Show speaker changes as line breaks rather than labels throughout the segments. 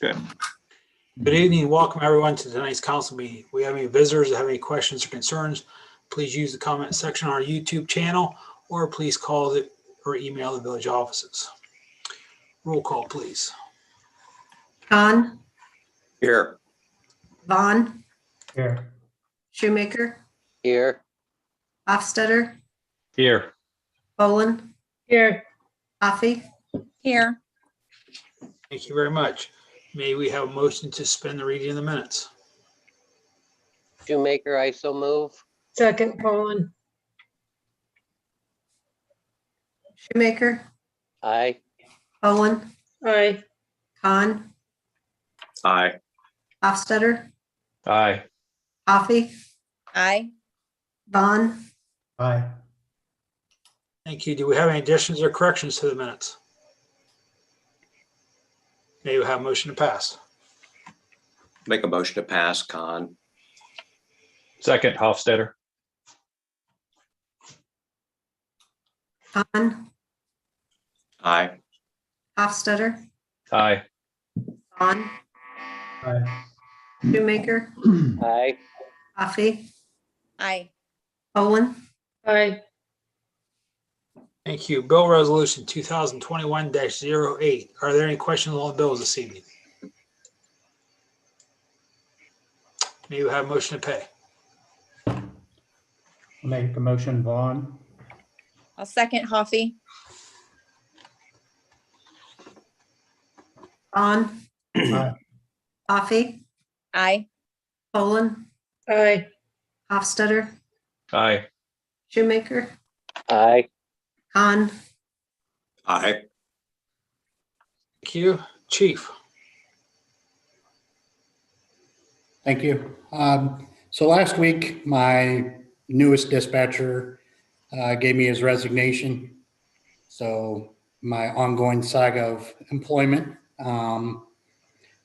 Okay.
Good evening. Welcome everyone to tonight's council meeting. If we have any visitors that have any questions or concerns, please use the comment section on our YouTube channel or please call or email the village offices. Roll call, please.
Khan,
Here.
Vaughn,
Here.
Shoemaker,
Here.
Hofstadter,
Here.
Bolin,
Here.
Coffee.
Here.
Thank you very much. May we have a motion to suspend the reading of the minutes?
Shoemaker, I so move.
Second, Poland.
Shoemaker,
Aye.
Bolin,
Aye.
Khan,
Aye.
Hofstadter,
Aye.
Coffee,
Aye.
Vaughn,
Aye.
Thank you. Do we have any additions or corrections to the minutes? May we have a motion to pass?
Make a motion to pass, Khan.
Second, Hofstadter.
Khan,
Aye.
Hofstadter,
Aye.
Vaughn,
Aye.
Shoemaker,
Aye.
Coffee,
Aye.
Bolin,
Aye.
Thank you. Bill Resolution 2021-08. Are there any questions on the bills this evening? May we have a motion to pay?
Make a motion, Vaughn.
I'll second, Hoffy.
Vaughn,
Aye.
Coffee,
Aye.
Bolin,
Aye.
Hofstadter,
Aye.
Shoemaker,
Aye.
Khan,
Aye.
Thank you. Chief.
Thank you. So last week, my newest dispatcher gave me his resignation. So my ongoing saga of employment,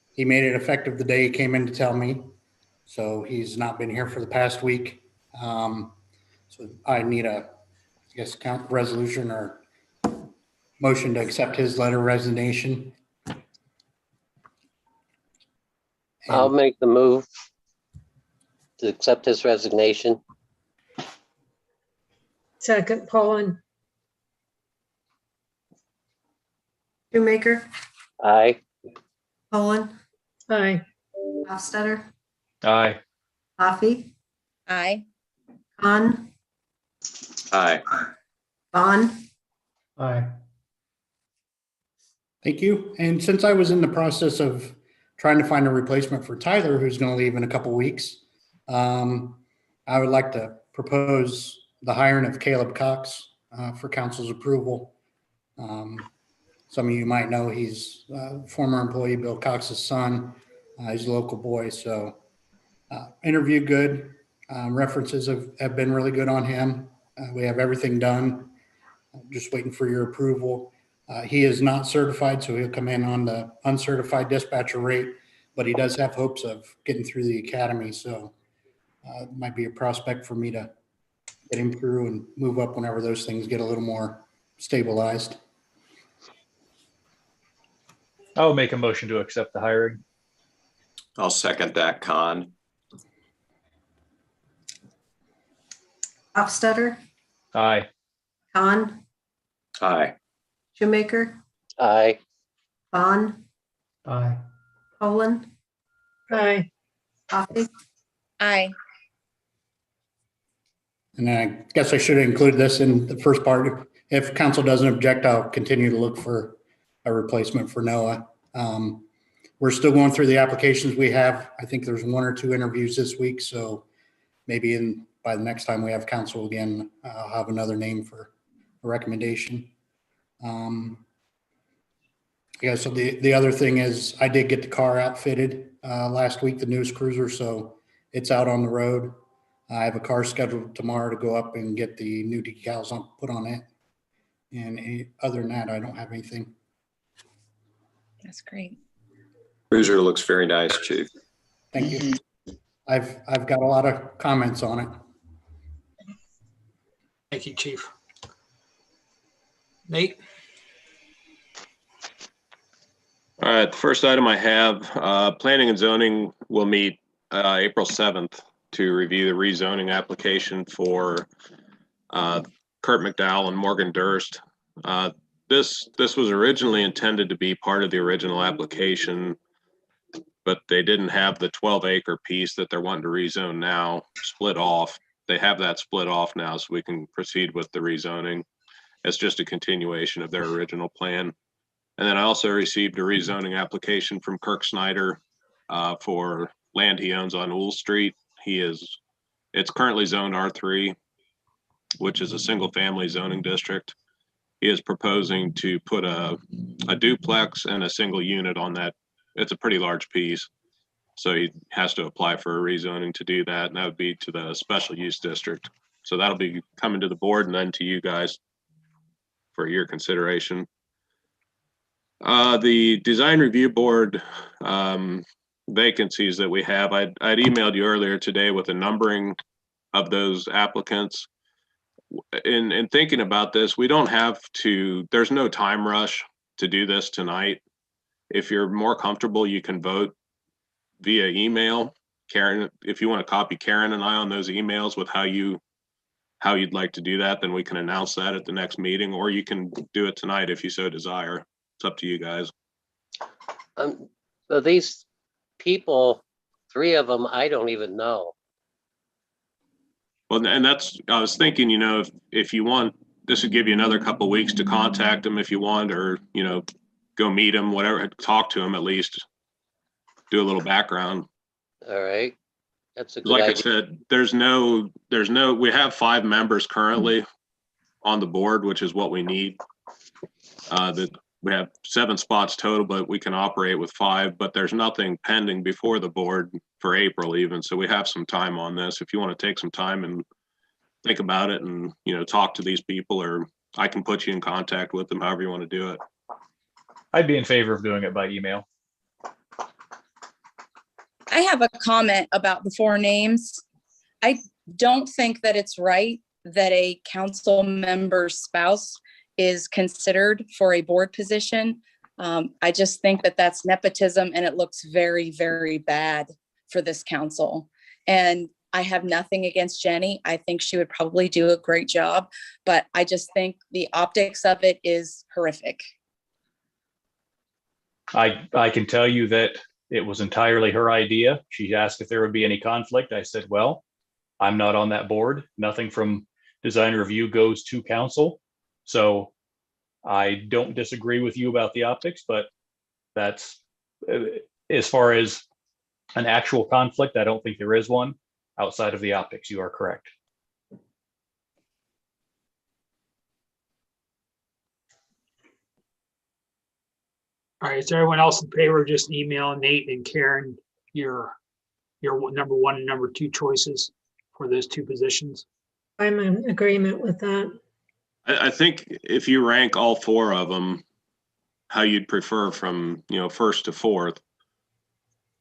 he made it effective the day he came in to tell me. So he's not been here for the past week. So I need resolution or motion to accept his letter of resignation.
I'll make the move to accept his resignation.
Second, Poland.
Shoemaker,
Aye.
Bolin,
Aye.
Hofstadter,
Aye.
Coffee,
Aye.
Khan,
Aye.
Vaughn,
Aye.
Thank you. And since I was in the process of trying to find a replacement for Tyler, who's going to leave in a couple weeks, I would like to propose the hiring of Caleb Cox for council's approval. Some of you might know he's a former employee, Bill Cox's son. He's a local boy, so interview good. References have been really good on him. We have everything done. Just waiting for your approval. He is not certified, so he'll come in on the uncertified dispatcher rate, but he does have hopes of getting through the academy. So it might be a prospect for me to get him through and move up whenever those things get a little more stabilized.
I'll make a motion to accept the hiring.
I'll second that, Khan.
Hofstadter,
Aye.
Khan,
Aye.
Shoemaker,
Aye.
Vaughn,
Aye.
Bolin,
Aye.
Coffee,
Aye.
And I guess I should include this in the first part. If council doesn't object, I'll continue to look for a replacement for Noah. We're still going through the applications we have. I think there's 1 or 2 interviews this week. So maybe by the next time we have council again, I'll have another name for a recommendation. Yeah, so the other thing is I did get the car outfitted last week, the newest cruiser. So it's out on the road. I have a car scheduled tomorrow to go up and get the new decals put on it. And other than that, I don't have anything.
That's great.
Cruiser looks very nice, Chief.
Thank you. I've got a lot of comments on it.
Thank you, Chief. Nate?
All right, the first item I have, planning and zoning will meet April 7th to review the rezoning application for Kurt McDowell and Morgan Durst. This was originally intended to be part of the original application, but they didn't have the 12-acre piece that they're wanting to rezone now split off. They have that split off now, so we can proceed with the rezoning. It's just a continuation of their original plan. And then I also received a rezoning application from Kirk Snyder for land he owns on Owl Street. It's currently zoned R3, which is a single family zoning district. He is proposing to put a duplex and a single unit on that. It's a pretty large piece. So he has to apply for a rezoning to do that. And that would be to the special use district. So that'll be coming to the board and then to you guys for your consideration. The design review board vacancies that we have, I'd emailed you earlier today with a numbering of those applicants. In thinking about this, we don't have to, there's no time rush to do this tonight. If you're more comfortable, you can vote via email. Karen, if you want to copy Karen and I on those emails with how you'd like to do that, then we can announce that at the next meeting, or you can do it tonight if you so desire. It's up to you guys.
So these people, 3 of them, I don't even know.
Well, and I was thinking, if you want, this would give you another couple of weeks to contact them if you want, or, go meet them, whatever, talk to them at least, do a little background.
All right. That's a good
Like
idea.
I said, we have 5 members currently on the board, which is what we need. We have 7 spots total, but we can operate with 5, but there's nothing pending before the board for April even. So we have some time on this. If you want to take some time and think about it and, talk to these people, or I can put you in contact with them, however you want to do it.
I'd be in favor of doing it by email.
I have a comment about the 4 names. I don't think that it's right that a council member's spouse is considered for a board position. I just think that that's nepotism, and it looks very, very bad for this council. And I have nothing against Jenny. I think she would probably do a great job, but I just think the optics of it is horrific.
I can tell you that it was entirely her idea. She asked if there would be any conflict. I said, well, I'm not on that board. Nothing from design review goes to council. So I don't disagree with you about the optics, but that's, as far as an actual conflict, I don't think there is one outside of the optics. You are correct.
All right, is everyone else in favor of just email Nate and Karen your number 1 and number 2 choices for those 2 positions?
I'm in agreement with that.
I think if you rank all 4 of them, how you'd prefer from, first to fourth,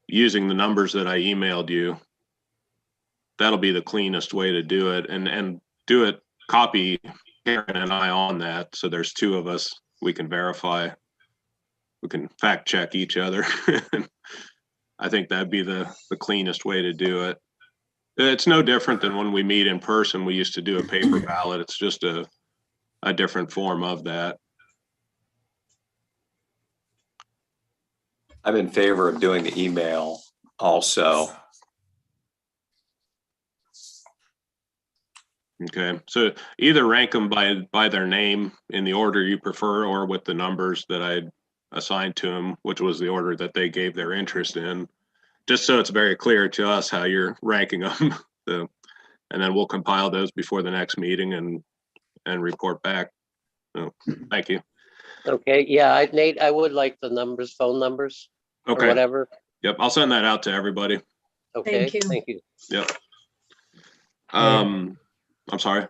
using the numbers that I emailed you, that'll be the cleanest way to do it. And do it, copy Karen and I on that. So there's 2 of us, we can verify. We can fact check each other. I think that'd be the cleanest way to do it. It's no different than when we meet in person. We used to do a paper ballot. It's just a different form of that. I'm in favor of doing the email also. Okay, so either rank them by their name in the order you prefer, or with the numbers that I assigned to them, which was the order that they gave their interest in, just so it's very clear to us how you're ranking them. So, and then we'll compile those before the next meeting and report back. So, thank you.
Okay, yeah, Nate, I would like the numbers, phone numbers, or
Okay.
whatever.
Yep, I'll send that out to everybody.
Okay,
Thank you.
thank you.
Yep. I'm sorry. Is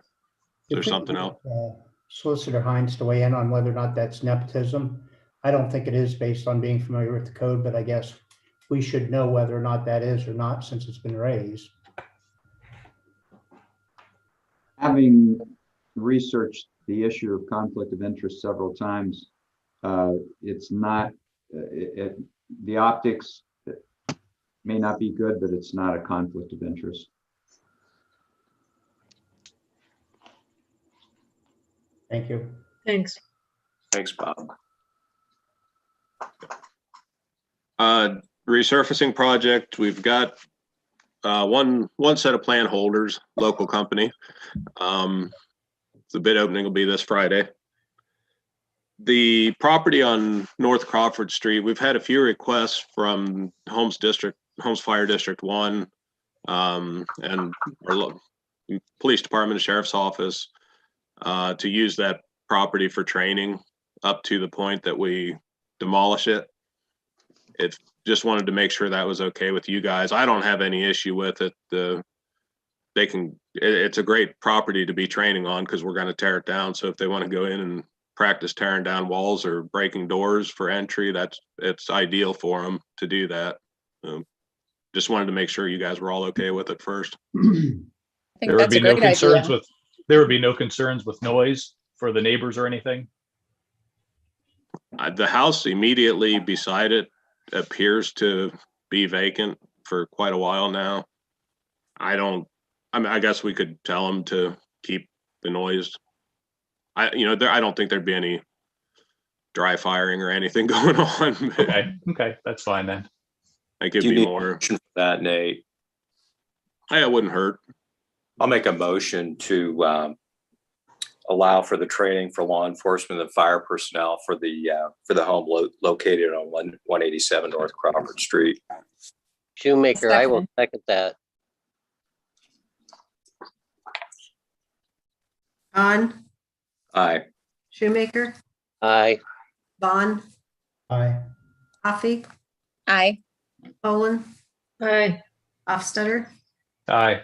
there something else?
Solicitor Hines to weigh in on whether or not that's nepotism. I don't think it is based on being familiar with the code, but I guess we should know whether or not that is or not since it's been raised.
Having researched the issue of conflict of interest several times, it's not the optics may not be good, but it's not a conflict of interest.
Thank you.
Thanks.
Thanks, Bob. Resurfacing project, we've got one set of plan holders, local company. The bid opening will be this Friday. The property on North Crawford Street, we've had a few requests from Holmes Fire District 1, and our police department, sheriff's office, to use that property for training up to the point that we demolish it. It just wanted to make sure that was okay with you guys. I don't have any issue with it. It's a great property to be training on because we're going to tear it down. So if they want to go in and practice tearing down walls or breaking doors for entry, it's ideal for them to do that. Just wanted to make sure you guys were all okay with it first.
I think
There would
that's a
be no
great
concerns
idea.
there would be no concerns with noise for the neighbors or anything.
The house immediately beside it appears to be vacant for quite a while now. I guess we could tell them to keep the noise. I don't think there'd be any dry firing or anything going on.
Okay, that's fine then.
It could
Do you
be
need
more.
a motion for that, Nate?
It wouldn't hurt.
I'll make a motion to allow for the training for law enforcement and fire personnel for the home located on 187 North Crawford Street.
Shoemaker, I will second that.
Hahn,
Aye.
Shoemaker,
Aye.
Vaughn,
Aye.
Coffee,
Aye.
Poland,
Aye.
Hofstadter.
Aye.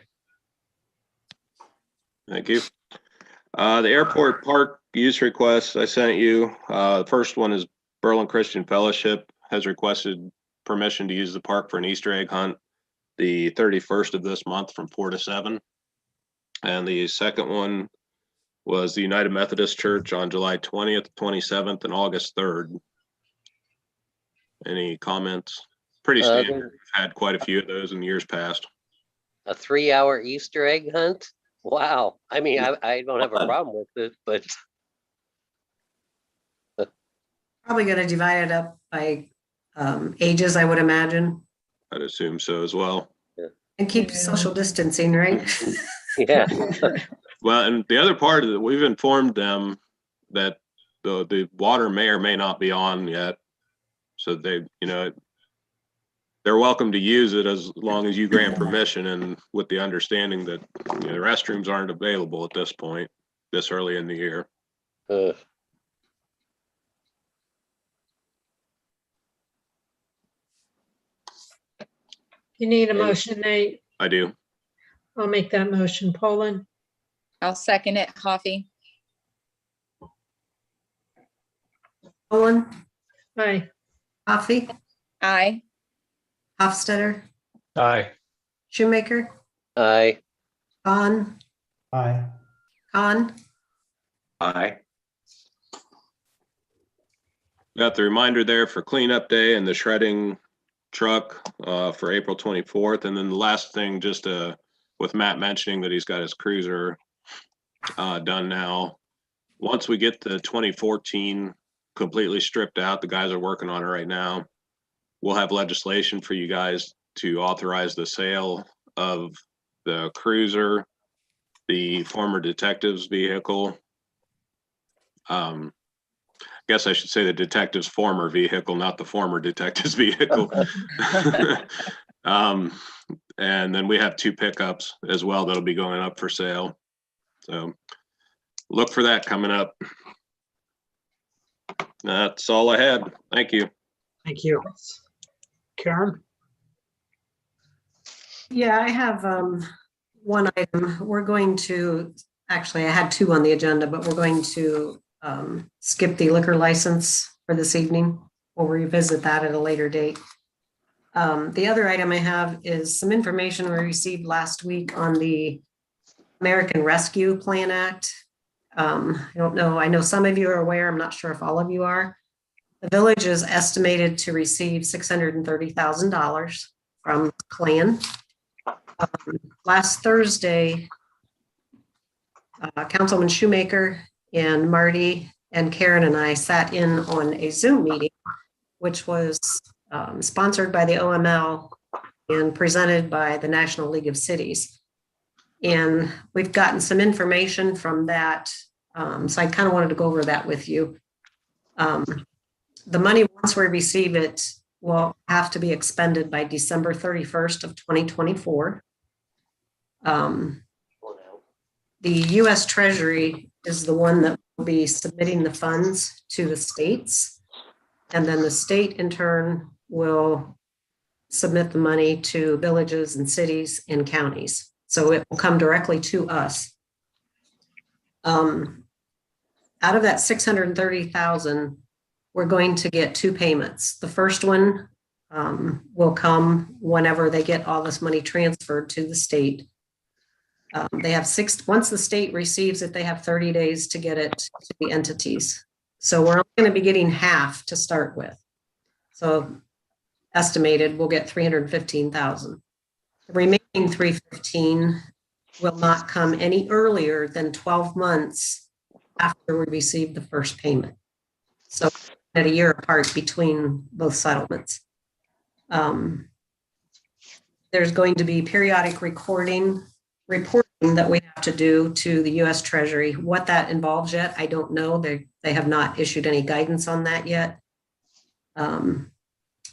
Thank you. The airport park use request I sent you. The first one is Berlin Christian Fellowship has requested permission to use the park for an Easter egg hunt the 31st of this month from 4 to 7. And the second one was the United Methodist Church on July 20th, 27th, and August 3rd. Any comments? Pretty standard. We've had quite a few of those in years past.
A 3-hour Easter egg hunt? Wow. I mean, I don't have a problem with it, but
Probably going to divide it up by ages, I would imagine,
I'd assume so as well.
and keep social distancing, right?
yeah.
Well, and the other part of it, we've informed them that the water may or may not be on yet. So they're welcome to use it as long as you grant permission, and with the understanding that the restrooms aren't available at this point, this early in the year.
You need a motion, Nate?
I do.
I'll make that motion. Poland?
I'll second it. Coffee.
Poland,
Aye.
Coffee,
Aye.
Hofstadter,
Aye.
Shoemaker,
Aye.
Vaughn,
Aye.
Hahn,
Aye.
Got the reminder there for cleanup day and the shredding truck for April 24th. And then the last thing, just with Matt mentioning that he's got his cruiser done now. Once we get the 2014 completely stripped out, the guys are working on it right now. We'll have legislation for you guys to authorize the sale of the cruiser, the former detective's vehicle. I guess I should say the detective's former vehicle, not the former detective's vehicle. And then we have 2 pickups as well that'll be going up for sale. So look for that coming up. That's all I had. Thank you.
Thank you. Karen?
Yeah, I have one item. We're going to, actually, I had 2 on the agenda, but we're going to skip the liquor license for this evening. We'll revisit that at a later date. The other item I have is some information we received last week on the American Rescue Plan Act. I don't know, I know some of you are aware, I'm not sure if all of you are, The village is estimated to receive $630,000 from CLAN. Last Thursday, Councilman Shoemaker and Marty and Karen and I sat in on a Zoom meeting, which was sponsored by the OML and presented by the National League of Cities. And we've gotten some information from that. So I kind of wanted to go over that with you. The money, once we receive it, will have to be expended by December 31st of 2024. The U.S. Treasury is the one that will be submitting the funds to the states. And then the state in turn will submit the money to villages and cities and counties. So it will come directly to us. Out of that 630,000, we're going to get two payments. The first one will come whenever they get all this money transferred to the state. They have once the state receives it, they have 30 days to get it to the entities. So we're only going to be getting half to start with. So estimated, we'll get 315,000. The remaining 315 will not come any earlier than 12 months after we receive the first payment. So at a year apart between both settlements. There's going to be periodic reporting that we have to do to the U.S. Treasury. What that involves yet, I don't know. They have not issued any guidance on that yet.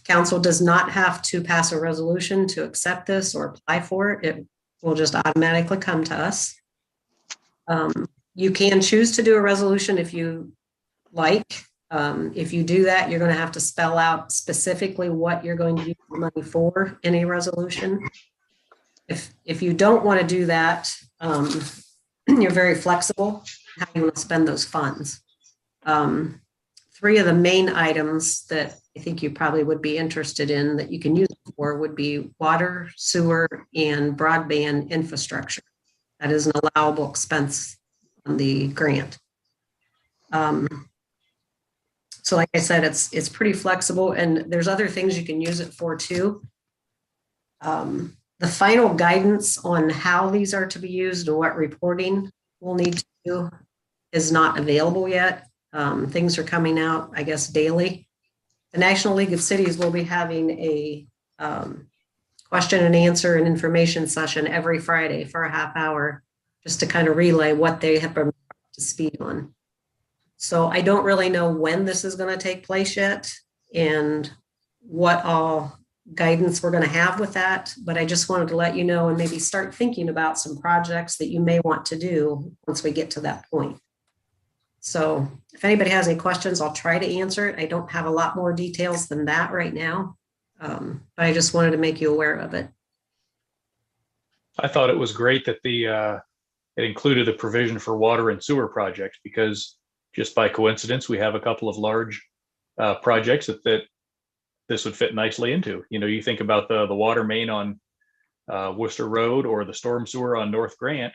Council does not have to pass a resolution to accept this or apply for it. It will just automatically come to us. You can choose to do a resolution if you like. If you do that, you're going to have to spell out specifically what you're going to use the money for in a resolution. If you don't want to do that, you're very flexible how you want to spend those funds. Three of the main items that I think you probably would be interested in that you can use it for would be water, sewer, and broadband infrastructure. That is an allowable expense on the grant. So like I said, it's pretty flexible, and there's other things you can use it for too. The final guidance on how these are to be used and what reporting we'll need to do is not available yet. Things are coming out, I guess, daily. The National League of Cities will be having a question and answer and information session every Friday for a half hour, just to kind of relay what they have been up to speed on. So I don't really know when this is going to take place yet and what all guidance we're going to have with that, but I just wanted to let you know and maybe start thinking about some projects that you may want to do once we get to that point. So if anybody has any questions, I'll try to answer it. I don't have a lot more details than that right now, but I just wanted to make you aware of it.
I thought it was great that it included the provision for water and sewer projects, because just by coincidence, we have a couple of large projects that this would fit nicely into. You know, you think about the water main on Worcester Road or the storm sewer on North Grant.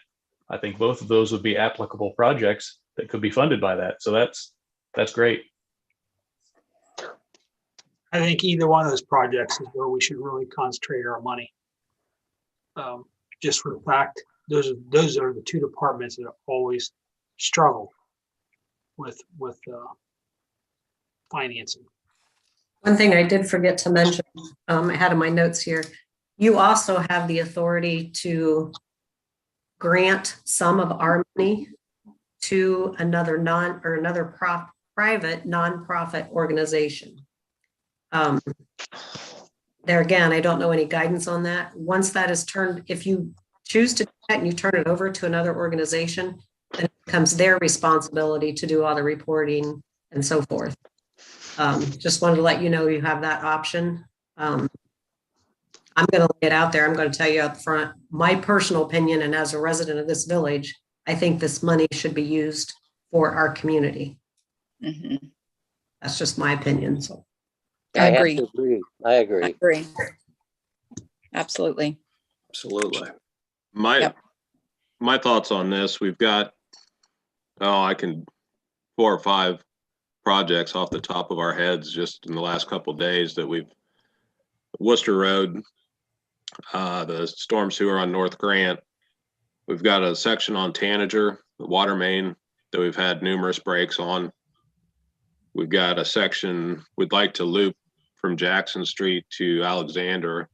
I think both of those would be applicable projects that could be funded by that. So that's great.
I think either one of those projects is where we should really concentrate our money. Just for the fact, those are the two departments that always struggle with financing.
One thing I did forget to mention, I had in my notes here, you also have the authority to grant some of our money to another private nonprofit organization. There again, I don't know any guidance on that. Once that is turned, if you choose to do that and you turn it over to another organization, then it becomes their responsibility to do all the reporting and so forth. Just wanted to let you know you have that option. I'm going to lay it out there. I'm going to tell you up front, my personal opinion, and as a resident of this village, I think this money should be used for our community.
Mhm.
That's just my opinion. So
I
have
agree.
to agree. I agree.
I agree. Absolutely.
Absolutely.
Yep.
My thoughts on this, we've got, 4 or 5 projects off the top of our heads just in the last couple of days that we've Worcester Road, the storm sewer on North Grant. We've got a section on Tanager, the water main that we've had numerous breaks on. We've got a section we'd like to loop from Jackson Street to Alexander.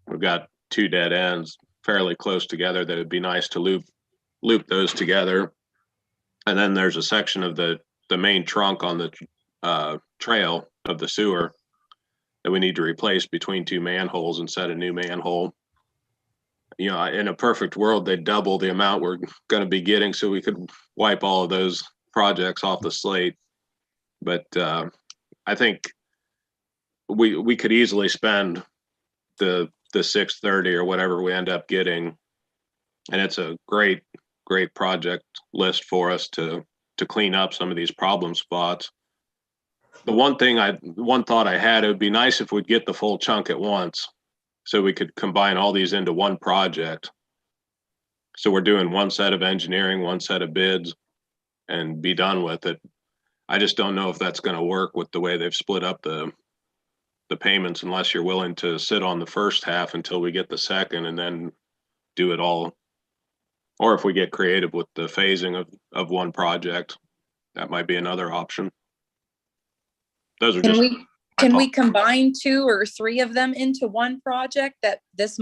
We've got 2 dead ends fairly close together that would be nice to loop those together. And then there's a section of the main trunk on the trail of the sewer that we need to replace between 2 manholes and set a new manhole. You know, in a perfect world, they'd double the amount we're going to be getting so we could wipe all of those projects off the slate. But I think we could easily spend the 630 or whatever we end up getting. And it's a great project list for us to clean up some of these problem spots. The one thought I had, it would be nice if we'd get the full chunk at once so we could combine all these into one project. So we're doing one set of engineering, one set of bids, and be done with it. I just don't know if that's going to work with the way they've split up the payments, unless you're willing to sit on the first half until we get the second and then do it all. Or if we get creative with the phasing of one project, that might be another option. Those are
Can we combine 2 or 3 of them into one project that this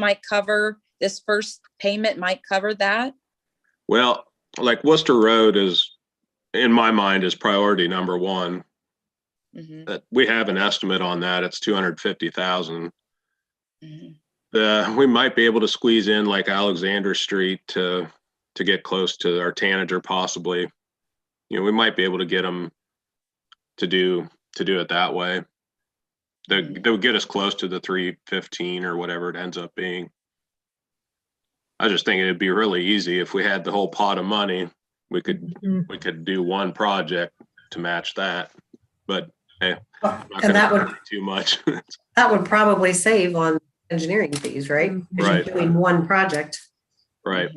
first payment might cover that?
Well, like Worcester Road is, in my mind, is priority number 1. That we have an estimate on that. It's $250,000. We might be able to squeeze in like Alexander Street to get close to our Tanager, possibly. You know, we might be able to get them to do it that way. They would get us close to the 315 or whatever it ends up being. I just think it'd be really easy if we had the whole pot of money. We could do one project to match that. But hey,
and that would
too much.
that would probably save on engineering fees, right? Because
Right.
you're doing one project
Right.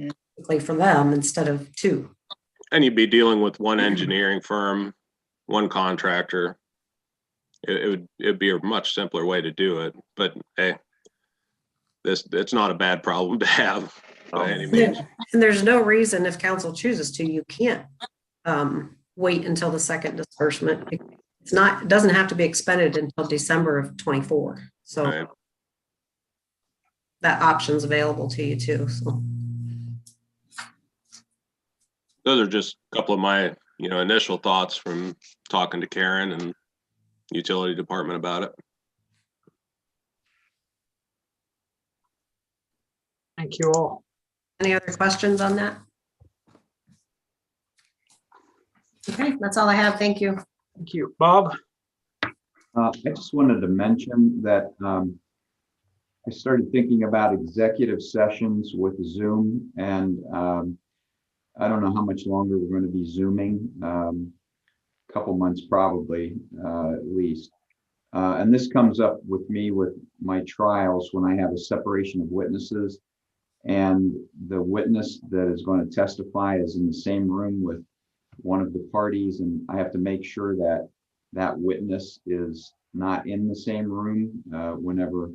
for them instead of 2.
And you'd be dealing with one engineering firm, one contractor. It'd be a much simpler way to do it. But hey, it's not a bad problem to have by any means.
And there's no reason, if council chooses to, you can't wait until the second disbursement. It doesn't have to be expended until December of 24. So
Right.
that option's available to you too. So
Those are just a couple of my, initial thoughts from talking to Karen and utility department about it.
Thank you all.
any other questions on that? Okay, that's all I have. Thank you.
Thank you. Bob?
I just wanted to mention that I started thinking about executive sessions with Zoom, and I don't know how much longer we're going to be Zooming, a couple months probably, at least. And this comes up with me with my trials when I have a separation of witnesses and the witness that is going to testify is in the same room with one of the parties, and I have to make sure that that witness is not in the same room whenever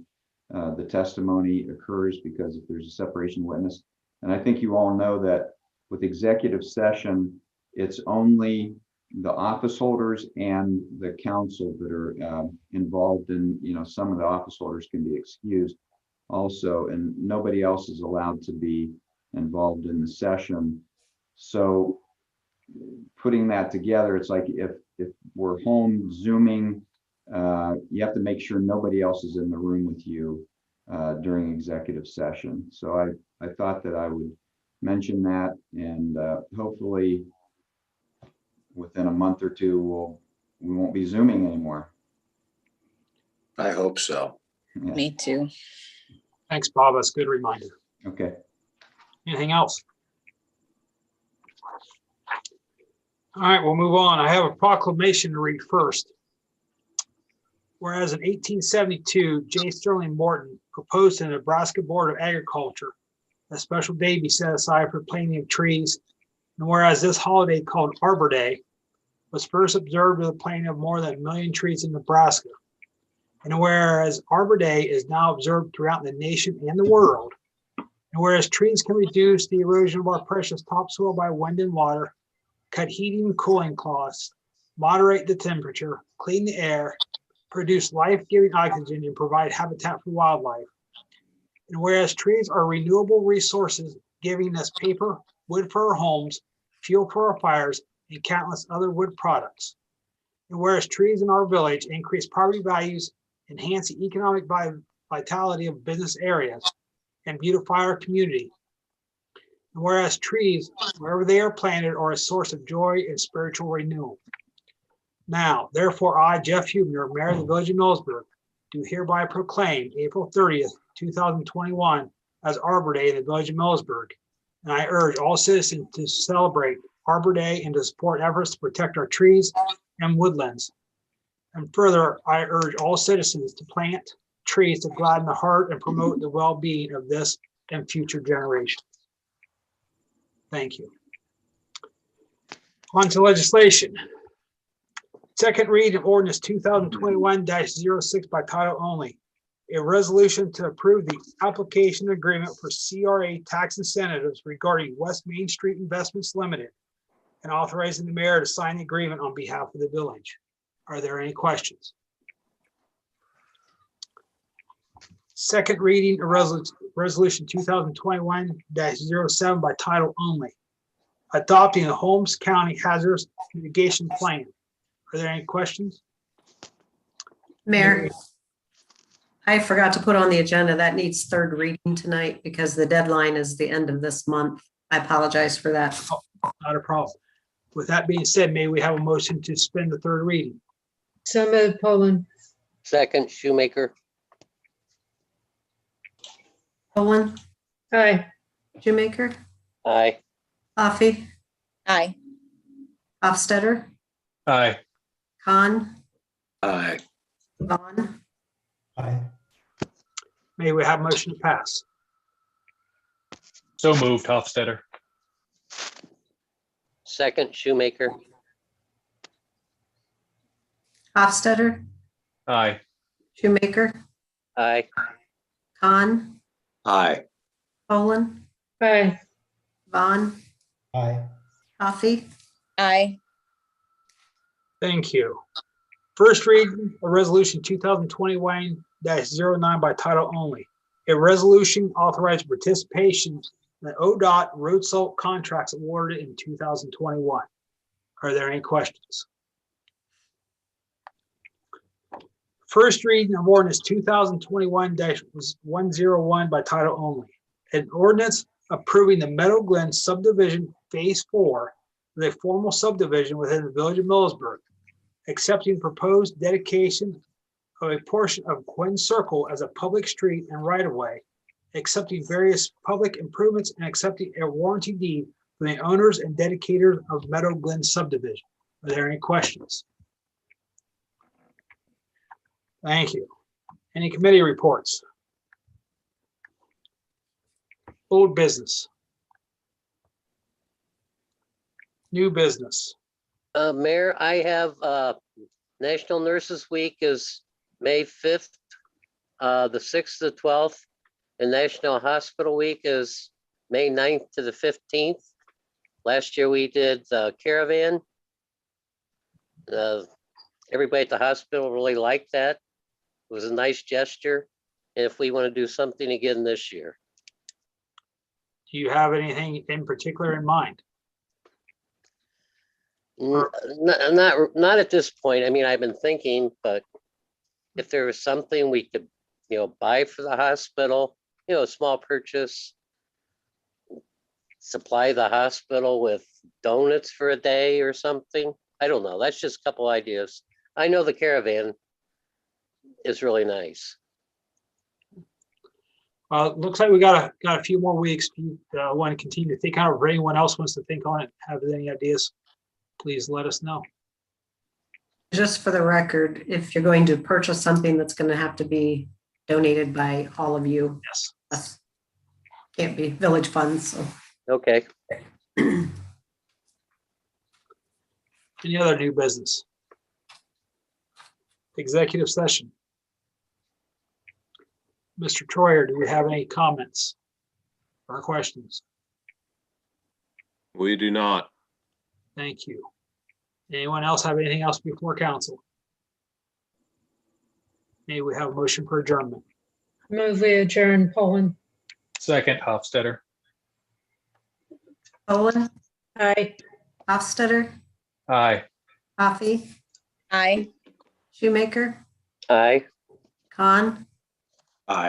the testimony occurs, because if there's a separation witness. And I think you all know that with executive session, it's only the office holders and the council that are involved in, some of the office holders can be excused also, and nobody else is allowed to be involved in the session. So putting that together, it's like if we're home Zooming, you have to make sure nobody else is in the room with you during executive session. So I thought that I would mention that, and hopefully within a month or two, we won't be Zooming anymore.
I hope so.
Yeah.
Me too.
Thanks, Bob. That's a good reminder.
Okay.
Anything else? All right, we'll move on. I have a proclamation to read first. Whereas in 1872, J. Sterling Morton proposed to the Nebraska Board of Agriculture a special day be set aside for planting of trees. And whereas this holiday called Arbor Day was first observed with a planting of more than 1 million trees in Nebraska. And whereas Arbor Day is now observed throughout the nation and the world, and whereas trees can reduce the erosion of our precious topsoil by wind and water, cut heating and cooling costs, moderate the temperature, clean the air, produce life-giving oxygen, and provide habitat for wildlife. And whereas trees are renewable resources, giving us paper, wood for our homes, fuel for our fires, and countless other wood products. And whereas trees in our village increase property values, enhance the economic vitality of business areas, and beautify our community. And whereas trees, wherever they are planted, are a source of joy and spiritual renewal. Now, therefore, I, Jeff Huebner, Mayor of the Village of Millersburg, do hereby proclaim April 30th, 2021 as Arbor Day in the Village of Millersburg. And I urge all citizens to celebrate Arbor Day and to support efforts to protect our trees and woodlands. And further, I urge all citizens to plant trees to gladden the heart and promote the well-being of this and future generations. Thank you. On to legislation. Second read of ordinance 2021-06 by title only. A resolution to approve the application agreement for CRA tax incentives regarding West Main Street Investments Limited and authorizing the mayor to sign the agreement on behalf of the village. Are there any questions? Second reading of resolution 2021-07 by title only. Adopting a Holmes County hazardous mitigation plan. Are there any questions?
Mayor, I forgot to put on the agenda. That needs third reading tonight because the deadline is the end of this month. I apologize for that.
Not a problem. With that being said, may we have a motion to suspend the third reading?
So moved, Poland.
Second, Shoemaker.
Poland,
Aye.
Shoemaker,
Aye.
Coffee,
Aye.
Hofstadter,
Aye.
Khan,
Aye.
Vaughn,
Aye.
May we have a motion to pass?
So moved, Hofstadter.
Second, Shoemaker.
Hofstadter,
Aye.
Shoemaker,
Aye.
Khan,
Aye.
Poland,
Aye.
Vaughn,
Aye.
Coffee,
Aye.
Thank you. First reading of resolution 2021-09 by title only. A resolution authorizing participation in the ODOT road salt contracts awarded in 2021. Are there any questions? First reading of ordinance 2021-101 by title only. An ordinance approving the Meadow Glen subdivision phase 4 with a formal subdivision within the village of Millersburg, accepting proposed dedication of a portion of Quinn Circle as a public street and right-of-way, accepting various public improvements and accepting a warranty deed from the owners and dedicators of Meadow Glen subdivision. Are there any questions? Thank you. Any committee reports? Old business. New business.
Mayor, I have, National Nurses Week is May 5th, the 6th to the 12th, and National Hospital Week is May 9th to the 15th. Last year we did the caravan. Everybody at the hospital really liked that. It was a nice gesture. And if we want to do something again this year.
Do you have anything in particular in mind?
Not at this point. I mean, I've been thinking, but if there was something we could, buy for the hospital, a small purchase, supply the hospital with donuts for a day or something. I don't know. That's just a couple ideas. I know the caravan is really nice.
Well, it looks like we got a few more weeks. If you want to continue to think on it, or anyone else wants to think on it, have any ideas, please let us know.
just for the record, if you're going to purchase something that's going to have to be donated by all of you,
Yes.
that's can't be village funds, so.
Okay.
Any other new business? Executive session. Mr. Troyer, do we have any comments or questions?
We do not.
Thank you. Anyone else have anything else before council? May we have a motion for adjournment?
Move we adjourn, Poland.
Second, Hofstadter.
Poland,
Aye.
Hofstadter,
Aye.
Coffee,
Aye.
Shoemaker,
Aye.
Khan.
Aye.